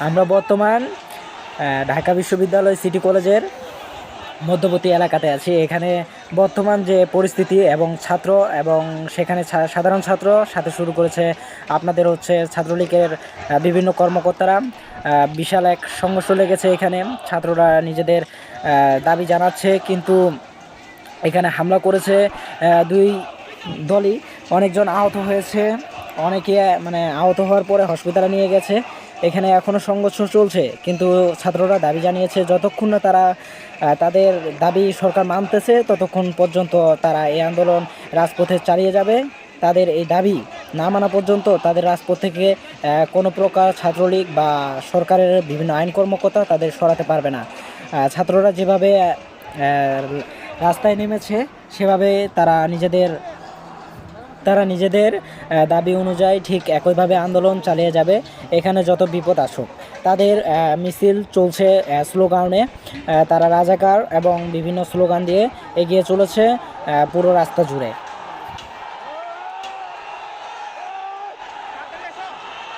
আমরা বর্তমান ঢাকা বিশ্ববিদ্যালয় সিটি কলেজের মধ্যবর্তী এলাকাতে আছি। এখানে বর্তমান যে পরিস্থিতি এবং ছাত্র এবং সেখানে সাধারণ ছাত্র সাথে শুরু করেছে আপনাদের ছাত্রলীগের বিভিন্ন কর্মকর্তারা বিশাল এক সংঘর্ষ লেগেছে। এখানে ছাত্ররা নিজেদের দাবি জানাচ্ছে, কিন্তু এখানে হামলা করেছে দুই দলই। অনেকজন আহত হয়েছে, অনেকে আহত হওয়ার পরে হসপিটালে নিয়ে গেছে। এখানে এখনও সংঘর্ষ চলছে, কিন্তু ছাত্ররা দাবি জানিয়েছে যতক্ষণ না তারা তাদের দাবি সরকার মানতেছে ততক্ষণ পর্যন্ত তারা এই আন্দোলন রাজপথে চালিয়ে যাবে। তাদের এই দাবি না মানা পর্যন্ত তাদের রাজপথ থেকে কোনো প্রকার ছাত্রলীগ বা সরকারের বিভিন্ন আইন কর্মকর্তা তাদের সরাতে পারবে না। ছাত্ররা যেভাবে রাস্তায় নেমেছে সেভাবে তারা নিজেদের দাবি অনুযায়ী ঠিক একইভাবে আন্দোলন চালিয়ে যাবে। এখানে যত বিপদ আসুক তাদের মিছিল চলছে স্লোগানে। তারা রাজাকার এবং বিভিন্ন স্লোগান দিয়ে এগিয়ে চলেছে পুরো রাস্তা জুড়ে।